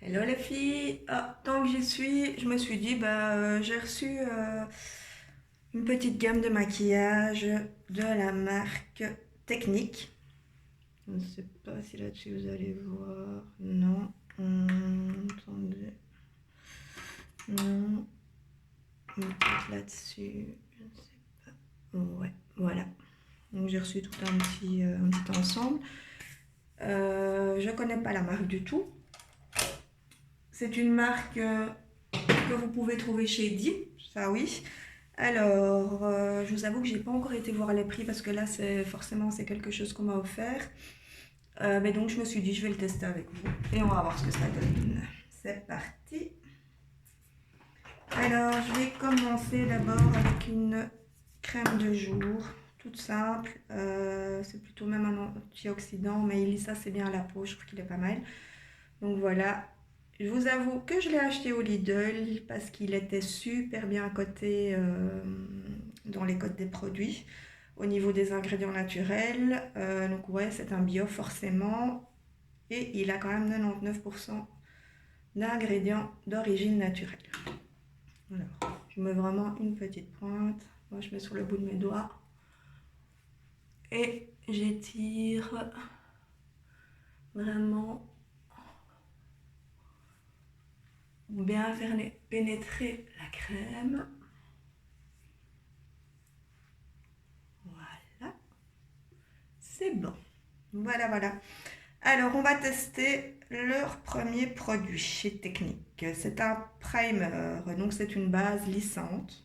Hello les filles. Tant que j'y suis, je me suis dit, j'ai reçu une petite gamme de maquillage de la marque Technique. Je ne sais pas si là-dessus vous allez voir. Non. Attendez. Non. Peut-être là-dessus. Je ne sais pas. Ouais, voilà. Donc j'ai reçu tout un petit ensemble. Je ne connais pas la marque du tout. C'est une marque que vous pouvez trouver chez Di, ça oui. Alors, je vous avoue que j'ai pas encore été voir les prix parce que là, c'est quelque chose qu'on m'a offert. Mais donc, je me suis dit, je vais le tester avec vous et on va voir ce que ça donne. C'est parti. Alors, je vais commencer d'abord avec une crème de jour, toute simple. C'est plutôt même un antioxydant, mais il lit ça, c'est bien à la peau, je trouve qu'il est pas mal. Donc voilà, je vous avoue que je l'ai acheté au Lidl parce qu'il était super bien coté dans les codes des produits au niveau des ingrédients naturels. Donc ouais, c'est un bio forcément et il a quand même 99% d'ingrédients d'origine naturelle. Alors, je mets vraiment une petite pointe. Moi, je mets sur le bout de mes doigts et j'étire vraiment bien faire pénétrer la crème. Voilà, c'est bon. Voilà. Alors, on va tester leur premier produit chez Technique. C'est un primer, donc c'est une base lissante.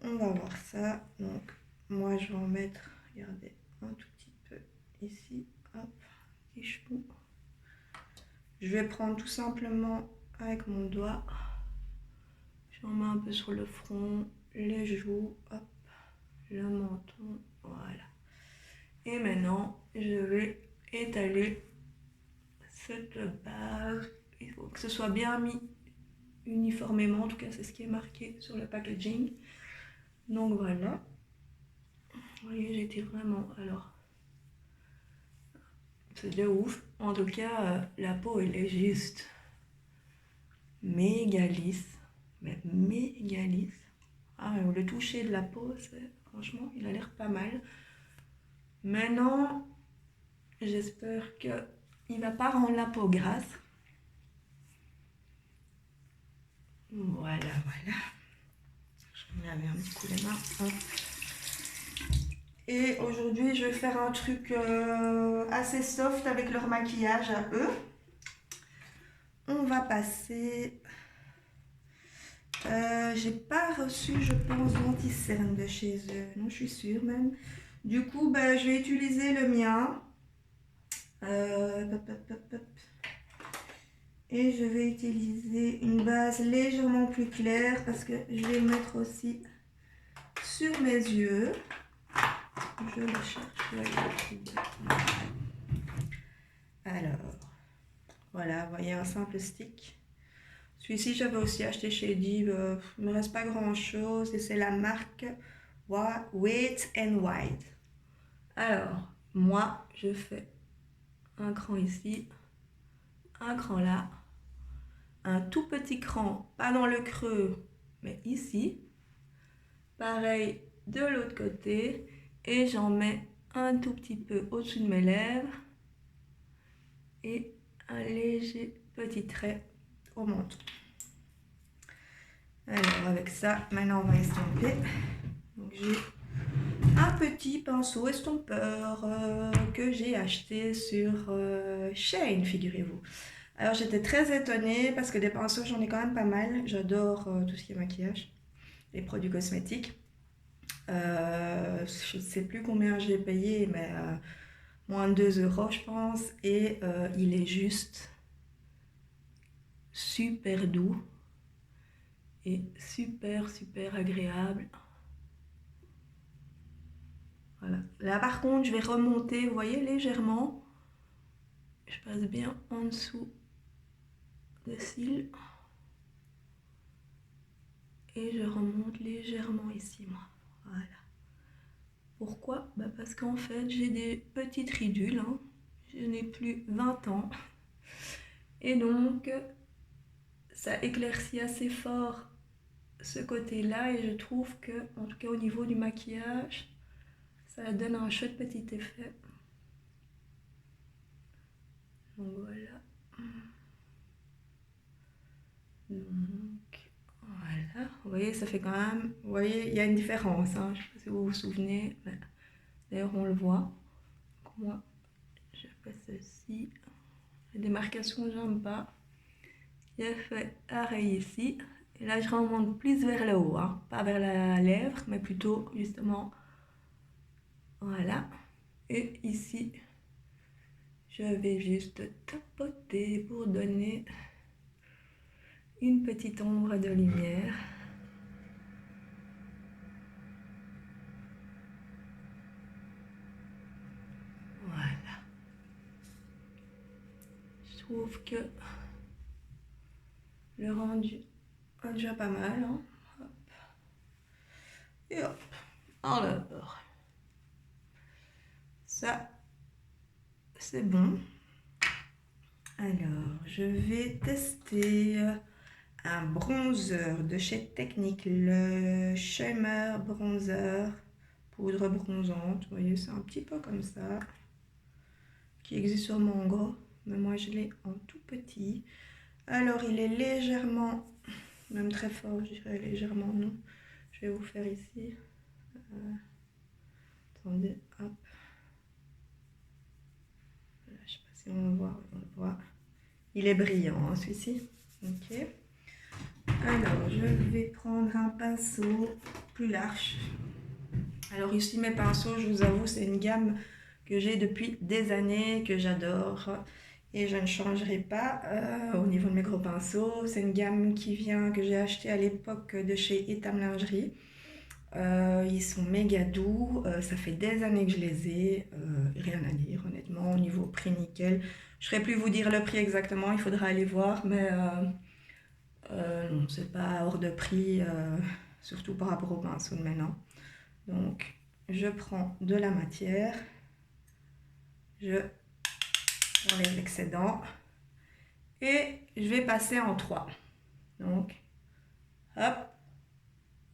On va voir ça. Donc, moi, je vais en mettre, regardez, un tout petit peu ici. Hop, petit chevou. Je vais prendre tout simplement avec mon doigt. J'en mets un peu sur le front, les joues, hop, le menton, voilà. Et maintenant, je vais étaler cette base. Il faut que ce soit bien mis uniformément, en tout cas c'est ce qui est marqué sur le packaging. Donc voilà. Vous voyez, j'étire vraiment. Alors, c'est de ouf. En tout cas, la peau, elle est juste méga lisse. Mais méga lisse. Ah, le toucher de la peau, franchement, il a l'air pas mal. Maintenant, j'espère qu'il va pas rendre la peau grasse. Voilà. Je vais me laver un petit coup les mains. Hop. Et aujourd'hui, je vais faire un truc assez soft avec leur maquillage à eux. On va passer... j'ai pas reçu, je pense, d'anti-cerne de chez eux. Non, je suis sûre même. Du coup, je vais utiliser le mien. Et je vais utiliser une base légèrement plus claire parce que je vais le mettre aussi sur mes yeux. Je le cherche. Alors, voilà, vous voyez un simple stick. Celui-ci, j'avais aussi acheté chez Div. Il ne me reste pas grand-chose et c'est la marque Wet n Wild. Alors, moi, je fais un cran ici, un cran là, un tout petit cran, pas dans le creux, mais ici. Pareil de l'autre côté et j'en mets un tout petit peu au-dessus de mes lèvres et un léger petit trait au menton. Alors avec ça, maintenant on va estomper. Donc j'ai un petit pinceau estompeur que j'ai acheté sur Shein, figurez-vous. Alors j'étais très étonnée parce que des pinceaux j'en ai quand même pas mal. J'adore tout ce qui est maquillage, les produits cosmétiques. Je ne sais plus combien j'ai payé, mais moins de 2 euros je pense. Et il est juste super doux et super agréable. Voilà. Là par contre je vais remonter, vous voyez, légèrement. Je passe bien en dessous des cils. Et je remonte légèrement ici, moi. Voilà. Pourquoi? Parce qu'en fait j'ai des petites ridules. Je n'ai plus 20 ans. Et donc, ça éclaircit assez fort ce côté-là et je trouve que, en tout cas au niveau du maquillage, ça donne un chouette petit effet. Donc voilà. Donc voilà. Vous voyez, ça fait quand même... Vous voyez, il y a une différence. Hein. Je ne sais pas si vous vous souvenez. D'ailleurs, on le voit. Donc, moi, je fais ceci. Les démarcations, j'aime pas. J'ai fait pareil ici. Et là, je remonte plus vers le haut. Hein. Pas vers la lèvre, mais plutôt justement... Voilà. Et ici, je vais juste tapoter pour donner une petite ombre de lumière. Voilà. Je trouve que le rendu est déjà pas mal. Hein. Hop. Et hop. Alors, ça, c'est bon. Alors, je vais tester un bronzer de chez Technique, le Shimmer Bronzer, poudre bronzante. Vous voyez, c'est un petit peu comme ça, qui existe sûrement en gros, mais moi je l'ai en tout petit. Alors, il est légèrement, même très fort, je dirais légèrement, non. Je vais vous faire ici. Attendez, hop. Là, je sais pas si on le voit, Il est brillant, hein, celui-ci. Ok. Alors, je vais prendre un pinceau plus large. Alors ici, mes pinceaux, je vous avoue, c'est une gamme que j'ai depuis des années, que j'adore. Et je ne changerai pas au niveau de mes gros pinceaux. C'est une gamme que j'ai acheté à l'époque de chez Etam Lingerie. Ils sont méga doux. Ça fait des années que je les ai. Rien à dire, honnêtement. Au niveau prix, nickel. Je ne saurais plus vous dire le prix exactement. Il faudra aller voir. Mais... non, c'est pas hors de prix, surtout par rapport aux pinceaux de maintenant. Donc, je prends de la matière, je enlève l'excédent et je vais passer en 3. Donc, hop,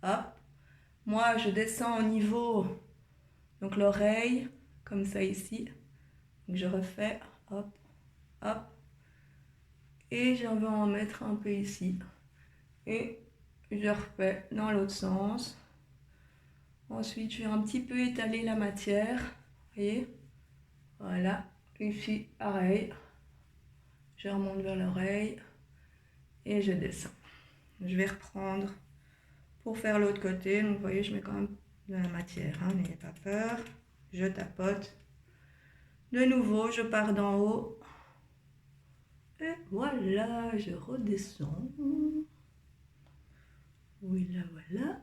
hop. Moi, je descends au niveau, donc l'oreille, comme ça ici. Donc, je refais, hop, hop. Et j'en vais en mettre un peu ici. Et je refais dans l'autre sens. Ensuite, je vais un petit peu étaler la matière. Vous voyez? Voilà. Ici, pareil. Je remonte vers l'oreille. Et je descends. Je vais reprendre pour faire l'autre côté. Donc, vous voyez, je mets quand même de la matière. Hein, n'ayez pas peur. Je tapote. De nouveau, je pars d'en haut. Et voilà, je redescends. Oui, là, voilà.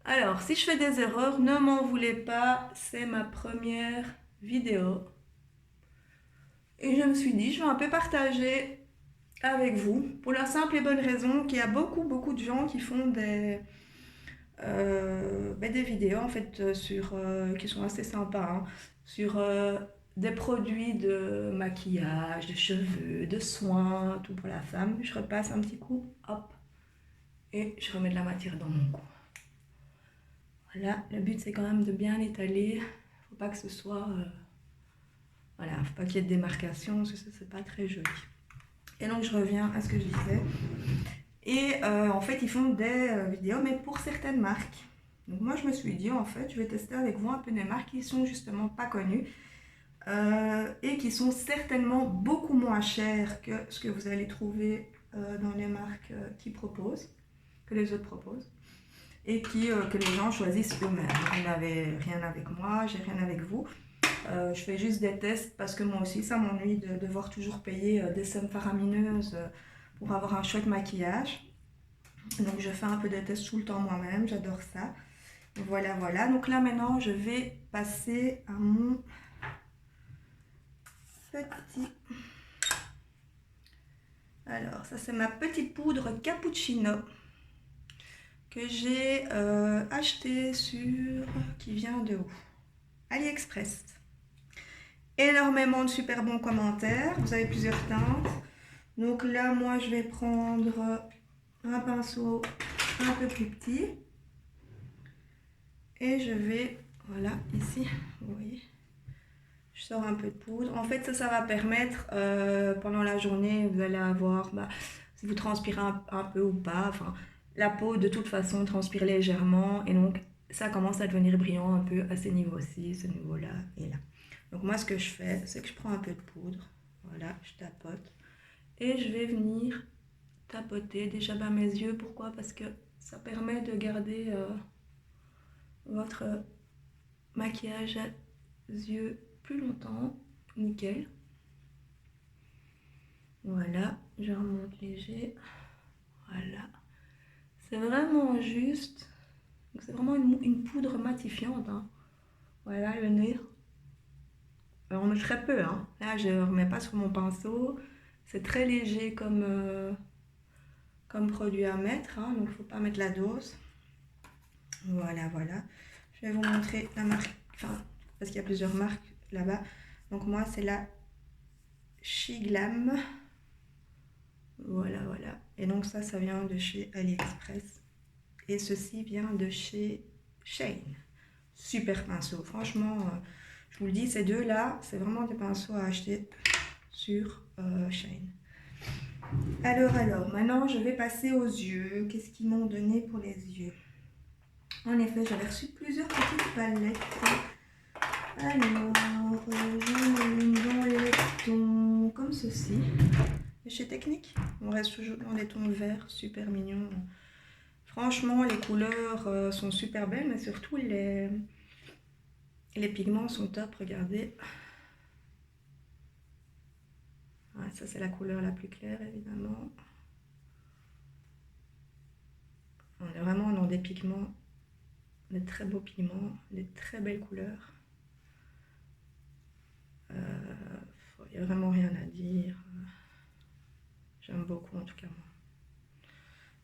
Alors, si je fais des erreurs, ne m'en voulez pas, c'est ma première vidéo. Et je me suis dit, je vais un peu partager avec vous, pour la simple et bonne raison qu'il y a beaucoup de gens qui font des vidéos en fait, qui sont assez sympas, hein, sur des produits de maquillage, de cheveux, de soins, tout pour la femme. Je repasse un petit coup, hop, et je remets de la matière dans mon cou. Voilà, le but c'est quand même de bien étaler, faut pas que ce soit, voilà, faut pas qu'il y ait de démarcation, parce que c'est pas très joli. Et donc je reviens à ce que je disais, et en fait ils font des vidéos, mais pour certaines marques. Donc moi je me suis dit, en fait, je vais tester avec vous un peu des marques qui sont justement pas connues, et qui sont certainement beaucoup moins chères que ce que vous allez trouver dans les marques que les autres proposent. Et que les gens choisissent eux-mêmes. Vous n'avez rien avec moi, j'ai rien avec vous. Je fais juste des tests parce que moi aussi ça m'ennuie de devoir toujours payer des sommes faramineuses pour avoir un chouette maquillage. Donc je fais un peu des tests tout le temps moi-même, j'adore ça. Voilà. Donc là maintenant je vais passer à mon petit... Alors ça c'est ma petite poudre cappuccino que j'ai acheté qui vient de où? AliExpress. énormément de super bons commentaires. Vous avez plusieurs teintes. Donc là, moi, je vais prendre un pinceau un peu plus petit. Et je vais, voilà, ici, vous voyez, je sors un peu de poudre. En fait, ça va permettre, pendant la journée, vous allez avoir, si vous transpirez un peu ou pas, enfin, la peau, de toute façon, transpire légèrement. Et donc, ça commence à devenir brillant un peu à ces niveaux-ci, ce niveau-là et là. Donc moi, ce que je fais, c'est que je prends un peu de poudre. Voilà, je tapote. Et je vais venir tapoter déjà bas mes yeux. Pourquoi? Parce que ça permet de garder votre maquillage à yeux plus longtemps. Nickel. Voilà, je remonte léger. Voilà. C'est vraiment juste. C'est vraiment une poudre matifiante. Hein. Voilà le nez. Alors, on met très peu. Hein. Là, je ne remets pas sur mon pinceau. C'est très léger comme produit à mettre. Hein, donc, il ne faut pas mettre la dose. Voilà, voilà. Je vais vous montrer la marque. Enfin, parce qu'il y a plusieurs marques là-bas. Donc, moi, c'est la Shiglam. Voilà, voilà. Et donc, ça vient de chez AliExpress. Et ceci vient de chez Shane. Super pinceau. Franchement, je vous le dis, ces deux-là, c'est vraiment des pinceaux à acheter sur Shane. Alors, maintenant, je vais passer aux yeux. Qu'est-ce qu'ils m'ont donné pour les yeux? En effet, j'avais reçu plusieurs petites palettes. Alors, j'en ai une dans les tons comme ceci. Chez Technique, on reste toujours dans des tons verts, super mignons. Franchement, les couleurs sont super belles, mais surtout les pigments sont top, regardez. Ouais, ça, c'est la couleur la plus claire, évidemment. On est vraiment dans des pigments, des très beaux pigments, des très belles couleurs. Il n'y a vraiment rien à dire. J'aime beaucoup, en tout cas, moi.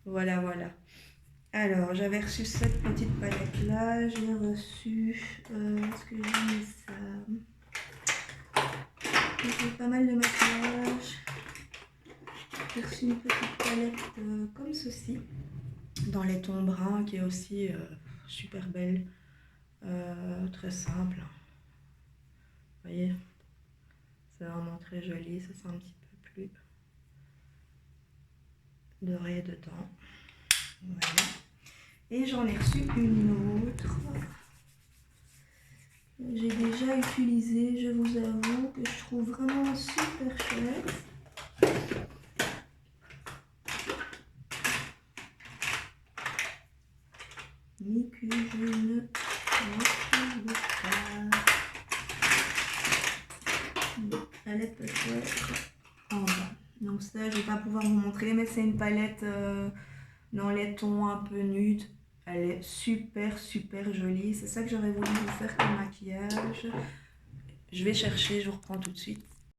Voilà, voilà. Alors, j'avais reçu cette petite palette-là. J'ai reçu... est-ce que j'ai mis ça? J'ai pas mal de maquillage. J'ai reçu une petite palette comme ceci, dans les tons bruns, qui est aussi super belle, très simple. Vous voyez, c'est vraiment très joli, ça sent un petit peu plus doré dedans. Voilà. Et j'en ai reçu une autre. J'ai déjà utilisé, je vous avoue, que je trouve vraiment super chouette. Mais que je ne retrouve pas. Palette peut-être en bas. Donc ça, je vais pas pouvoir vous montrer, mais c'est une palette dans les tons un peu nudes. Elle est super super jolie. C'est ça que j'aurais voulu vous faire comme maquillage. Je vais chercher, je vous reprends tout de suite.